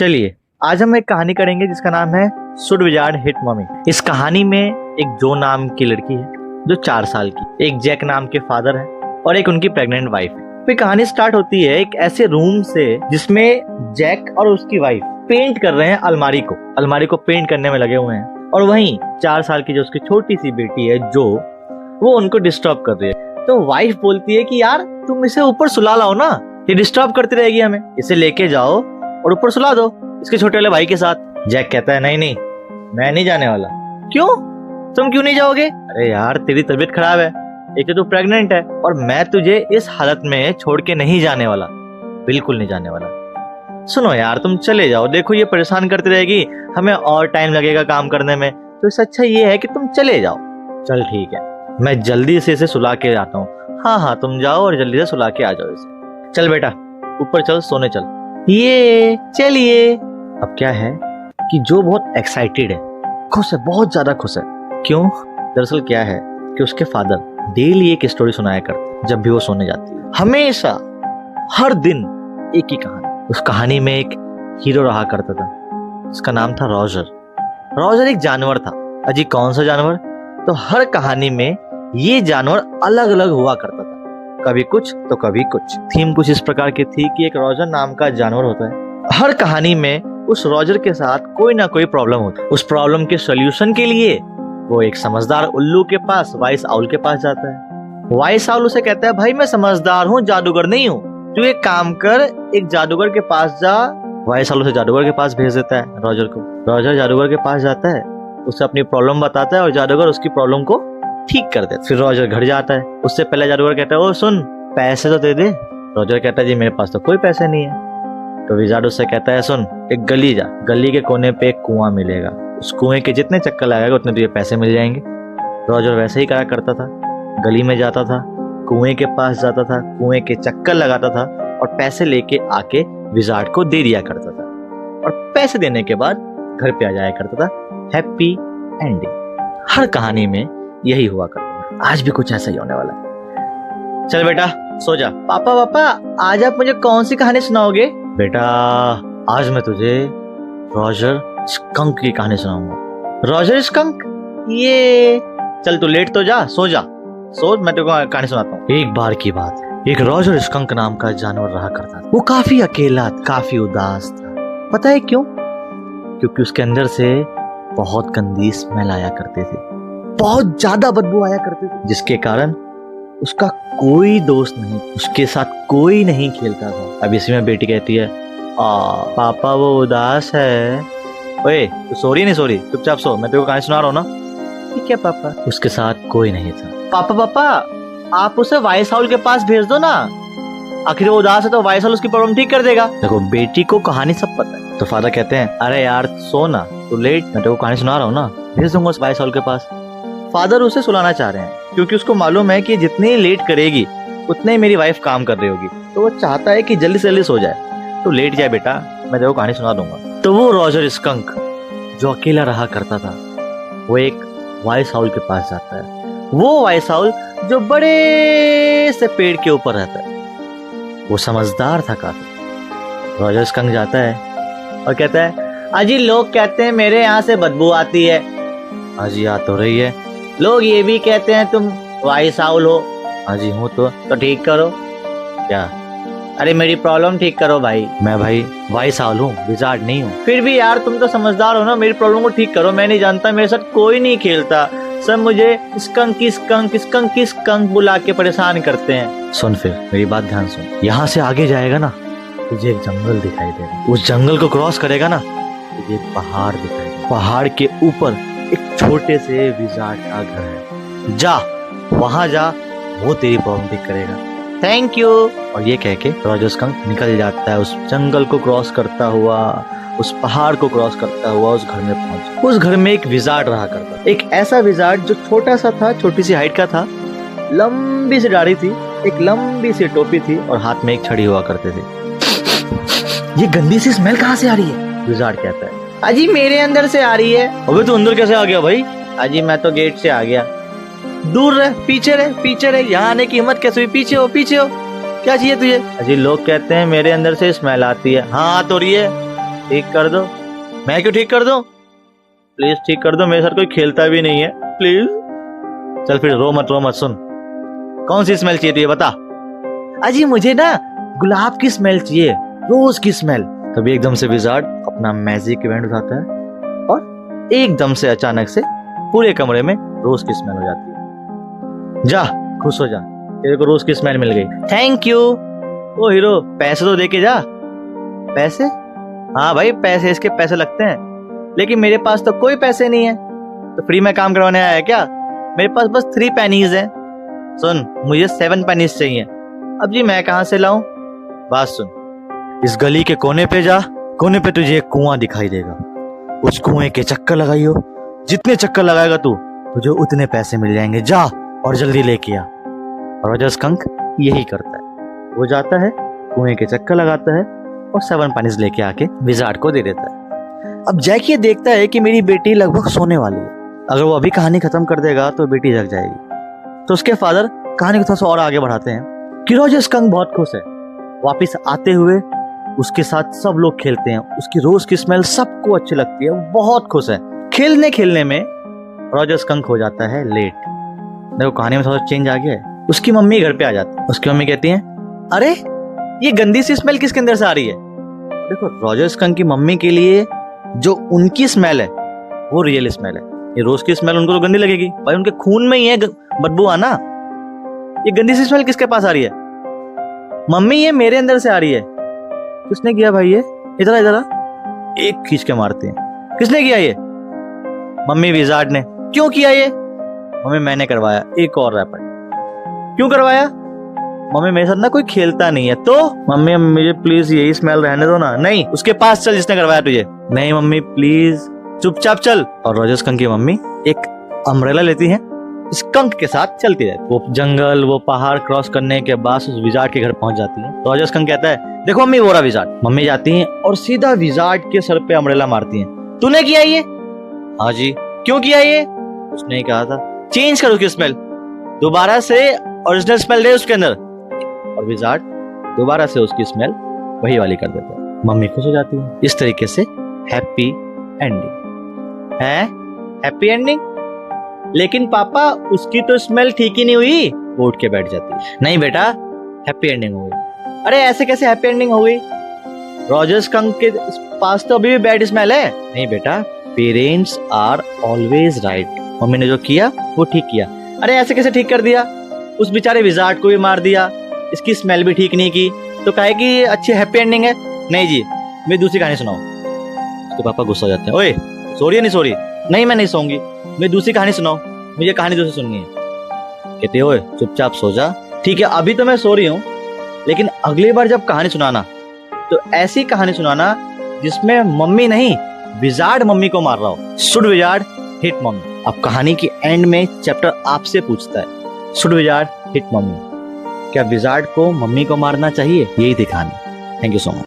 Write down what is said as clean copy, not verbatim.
चलिए आज हम एक कहानी करेंगे जिसका नाम है शुड विजार्ड हिट मम्मी। इस कहानी में एक जो नाम की लड़की है जो 4 साल की, एक जैक नाम के फादर है और एक उनकी प्रेग्नेंट वाइफ है। फिर कहानी स्टार्ट होती है एक ऐसे रूम से जिसमें जैक और उसकी वाइफ पेंट कर रहे हैं अलमारी को पेंट करने में लगे हुए हैं और वहीं 4 साल की जो उसकी छोटी सी बेटी है जो वो उनको डिस्टर्ब कर रही है। तो वाइफ बोलती है कि यार तुम इसे ऊपर सुला लाओ ना, ये डिस्टर्ब करती रहेगी हमें, इसे लेके जाओ और ऊपर सुला दो इसके छोटे वाले भाई के साथ। जैक कहता है नहीं मैं नहीं जाने वाला। क्यों? तुम क्यों नहीं जाओगे? अरे यार तेरी तबीयत खराब है, एक तो तू प्रेग्नेंट है और मैं तुझे इस हालत में छोड़ के नहीं जाने वाला, बिल्कुल नहीं जाने वाला। सुनो यार तुम चले जाओ, देखो ये परेशान करती रहेगी, हमें और टाइम लगेगा काम करने में, तो इससे अच्छा ये है कि तुम चले जाओ। चल ठीक है, मैं जल्दी से इसे सुला के आता हूँ। हाँ तुम जाओ और जल्दी से सुला के आ जाओ इसे। चल बेटा ऊपर चल, सोने चल। ये चलिए। अब क्या है कि जो बहुत एक्साइटेड है, खुश है, बहुत ज्यादा खुश है। क्यों? दरअसल क्या है कि उसके फादर डेली एक स्टोरी सुनाया करते जब भी वो सोने जाती है, हमेशा हर दिन एक ही कहानी। उस कहानी में एक हीरो रहा करता था, उसका नाम था रॉजर एक जानवर था। अजी कौन सा जानवर? तो हर कहानी में ये जानवर अलग अलग हुआ करता था, कभी कुछ तो कभी कुछ। थीम कुछ इस प्रकार की थी कि एक रॉजर नाम का जानवर होता है, हर कहानी में उस रॉजर के साथ कोई ना कोई प्रॉब्लम होती है। उस प्रॉब्लम के सॉल्यूशन के लिए वो एक समझदार उल्लू के पास, वाइस आउल के पास जाता है। वाइस आउल उसे कहता है भाई मैं समझदार हूँ, जादूगर नहीं हूँ, तू एक काम कर, एक जादूगर के पास जा। वाइस आउल उसे जादूगर के पास भेज देता है रॉजर को। रॉजर जादूगर के पास जाता है, उसे अपनी प्रॉब्लम बताता है और जादूगर उसकी प्रॉब्लम को ठीक कर देता है। फिर रॉजर घर जाता है, उससे पहले जादूगर कहता है ओ सुन पैसे तो दे दे। रॉजर कहता है जी मेरे पास तो कोई पैसे नहीं है। तो विजार्ड उससे कहता है सुन एक गली जा, गली के कोने पे एक कुआं मिलेगा, उस कुएं के जितने चक्कर लगाएगा उतने तुझे पैसे मिल जाएंगे। रॉजर वैसे ही करा करता था, गली में जाता था, कुएं के पास जाता था, कुएं के चक्कर लगाता था और पैसे लेके आके विजार्ड को दे दिया करता था और पैसे देने के बाद घर पे आ जाया करता था। Happy ending. हर कहानी में यही हुआ करता था, आज भी कुछ ऐसा ही होने वाला है। चल बेटा सो जा। पापा आज आप मुझे कौन सी कहानी सुनाओगे? बेटा आज मैं तुझे रॉजर स्कंक की कहानी सुनाऊंगा। Roger skunk? ये चल तू लेट तो जा, सो जा, सो मैं तेरे को कहानी सुनाता हूँ। एक बार की बात है, एक रॉजर स्कंक नाम का जानवर रहा करता था। वो काफी अकेला, काफी उदास था। पता है क्यों? क्योंकि उसके अंदर से बहुत गंदी स्मेल आया करते थे, बहुत ज्यादा बदबू आया करती थी, जिसके कारण उसका कोई दोस्त नहीं, उसके साथ कोई नहीं खेलता था। अब इसी में बेटी कहती है पापा वो उदास है। ओए तू सो रही नहीं सो रही? चुपचाप सो, मैं तेरे को कहानी सुना रहा हूँ ना। ठीक है पापा। उसके साथ कोई नहीं था। पापा आप उसे वाइस आउल के पास भेज दो ना, आखिर वो उदास है तो वाइस आउल उसकी प्रॉब्लम ठीक कर देगा। देखो बेटी को कहानी सब पता है। तो फादर कहते हैं अरे यार सो ना, तू लेट, मैं तेरे को कहानी सुना रहा हूँ ना, भेज दूंगा उस वाइस आउल के पास। फादर उसे सुलाना चाह रहे हैं क्योंकि उसको मालूम है कि जितनी लेट करेगी उतने ही मेरी वाइफ काम कर रही होगी, तो वो चाहता है कि जल्दी से जल्दी सो जाए। तो लेट जाए बेटा, मैं तेरे को कहानी सुना दूंगा। तो वो रॉजर स्कंक जो अकेला रहा करता था वो एक वाइस आउल के पास जाता है। वो वाइस आउल जो बड़े से पेड़ के ऊपर रहता है, वो समझदार था काफी। रॉजर स्कंक जाता है और कहता है अजी लोग कहते हैं मेरे यहाँ से बदबू आती है। अजी आ तो रही है। लोग ये भी कहते हैं तुम वाइस आउल हो। हाजी हूँ तो ठीक करो। क्या? अरे मेरी प्रॉब्लम ठीक करो भाई। मैं भाई वाइस आउल हूँ, विजार्ड नहीं हूँ। फिर भी यार तुम तो समझदार हो ना, मेरी प्रॉब्लम को ठीक करो। मैं नहीं जानता, मेरे साथ कोई नहीं खेलता, सब मुझे स्कंक बुला के परेशान करते हैं। सुन फिर मेरी बात ध्यान सुन, यहाँ से आगे जाएगा ना तुझे एक जंगल दिखाई देगा, उस जंगल को क्रॉस करेगा ना तुझे एक पहाड़ दिखाई देगा, पहाड़ के ऊपर एक छोटे से विजार्ड का घर है, जा वहां जा, वो तेरी प्रॉब्लम ठीक करेगा। Thank you. और ये कह के रॉजर स्कंक निकल जाता है, उस जंगल को क्रॉस करता हुआ, उस पहाड़ को क्रॉस करता हुआ उस घर में पहुंचा। उस घर में एक विजार्ड रहा करता, एक ऐसा विजार्ड जो छोटा सा था, छोटी सी हाइट का था, लंबी सी दाढ़ी थी, एक लंबी सी टोपी थी और हाथ में एक छड़ी हुआ करते थे। ये गंदी सी स्मेल कहाँ से आ रही है? विजार्ड कहता है अजी मेरे अंदर से आ रही है। अबे तू अंदर कैसे आ गया भाई? अजी मैं तो गेट से आ गया। दूर रह, पीछे रह, यहाँ आने की हिम्मत कैसे हुई? पीछे हो, क्या चाहिए तुझे? अजी लोग कहते हैं मेरे अंदर से स्मेल आती है। हाँ तो रही है, ठीक कर दो। मैं क्यों ठीक कर दूं? प्लीज ठीक कर दो, मेरे साथ कोई खेलता भी नहीं है, प्लीज। चल फिर रो मत सुन। कौन सी स्मेल चाहिए तुझे बता। अजी मुझे ना गुलाब की स्मेल चाहिए, रोज की स्मेल। तभी एकदम से विजार्ड अपना मैजिक इवेंट उठाता है और एकदम से अचानक से पूरे कमरे में रोज की स्मेल हो जाती है। जा खुश हो जा, तेरे को रोज की स्मेल मिल गई। Thank you. ओ हीरो, पैसे तो देके जा। पैसे? हाँ भाई पैसे, इसके पैसे लगते हैं, लेकिन मेरे पास तो कोई पैसे नहीं है। तो फ्री में काम करवाने आया है क्या? मेरे पास बस 3 पेनीज हैं। सुन, मुझे 7 पेनीज चाहिए। अब जी मैं कहां से लाऊं? बात सुन, इस गली के कोने पे जा, कोने पे तुझे एक कुआं दिखाई देगा। उस कुएं के चक्कर लगाइयो, जितने चक्कर लगाएगा तू, तुझे उतने पैसे मिल जाएंगे। जा और जल्दी लेके आ। रॉजर स्कंक यही करता है, वो जाता है, कुएं के चक्कर लगाता है और 7 पेनीज लेके आके विजार्ड को दे देता है। अब जैक ये देखता है कि मेरी बेटी लगभग सोने वाली है, अगर वो अभी कहानी खत्म कर देगा तो बेटी जग जाएगी। तो उसके फादर कहानी को थोड़ा सा और आगे बढ़ाते हैं कि रॉजर स्कंक बहुत खुश है। वापिस आते हुए उसके साथ सब लोग खेलते हैं, उसकी रोज की स्मेल सबको अच्छी लगती है, वो बहुत खुश है। खेलने खेलने में रॉजर स्कंक हो जाता है लेट। देखो कहानी में थोड़ा चेंज आ गया है। उसकी मम्मी घर पे आ जाती है। उसकी मम्मी कहती है, अरे ये गंदी सी स्मेल किसके अंदर से आ रही है? देखो रॉजर स्कंक की मम्मी के लिए जो उनकी स्मेल है वो रियल स्मेल है। ये रोज की स्मेल उनको तो गंदी लगेगी, भाई उनके खून में ही है बदबू आना। ये गंदी सी स्मेल किसके पास आ रही है? मम्मी ये मेरे अंदर से आ रही है। किसने किया भाई ये? इधर इधर एक खींच के मारते हैं। किसने किया ये? मम्मी विजार्ड ने। क्यों किया ये? मम्मी मैंने करवाया। एक और रैपर। क्यों करवाया? मम्मी मेरे साथ ना कोई खेलता नहीं है। तो मम्मी मुझे प्लीज यही स्मेल रहने दो ना। नहीं, उसके पास चल जिसने करवाया तुझे। नहीं मम्मी प्लीज, चुपचाप चल। और रॉजर स्कंक की मम्मी एक अम्ब्रेला लेती है, स्कंक के साथ चलती रहती है। वो जंगल, वो पहाड़ क्रॉस करने के बाद उस विजार्ड के घर पहुंच जाती है। रॉजर स्कंक कहता है, देखो मम्मी वो रहा विजार्ड। मम्मी जाती है और सीधा विजार्ड के सर पे अम्ब्रेला मारती है। तूने किया ये? हाँ जी। क्यों किया ये? उसने ही कहा था। चेंज कर उसकी स्मेल, दोबारा से ओरिजिनल स्मेल दे उसके अंदर। और विजार्ड दोबारा से उसकी स्मेल वही वाली कर देता है। मम्मी खुश हो जाती है। इस तरीके से हैप्पी एंडिंग है। Happy ending? लेकिन पापा उसकी तो स्मेल ठीक ही नहीं हुई। वो उठ के बैठ जाती है। नहीं बेटा, हैप्पी एंडिंग हो गई। अरे ऐसे कैसे हैप्पी एंडिंग हो गई? रॉजर स्कंक के पास तो अभी भी बैड स्मेल है। नहीं बेटा, parents are always right. Mummy ने जो किया वो ठीक किया। अरे ऐसे कैसे ठीक कर दिया? उस बेचारे विजार्ड को भी मार दिया, इसकी स्मेल भी ठीक नहीं की, तो कहे कि अच्छी हैप्पी एंडिंग है। नहीं जी, मैं दूसरी कहानी सुनाऊं। उसके पापा गुस्सा हो जाते हैं। ओए सो रही है? नहीं सो रही? नहीं मैं नहीं सोऊंगी, मैं दूसरी कहानी सुनाऊं, मुझे कहानी दूसरी सुननी है। कहते हो चुपचाप सो जा। ठीक है अभी तो मैं सो रही हूँ, लेकिन अगली बार जब कहानी सुनाना तो ऐसी कहानी सुनाना जिसमें मम्मी नहीं विजार्ड मम्मी को मार रहा हो। Should wizard hit mummy. अब कहानी की एंड में चैप्टर आपसे पूछता है, शुड विजार्ड हिट मम्मी? क्या विजार्ड को मम्मी को मारना चाहिए? यही थी कहानी। Thank you so much.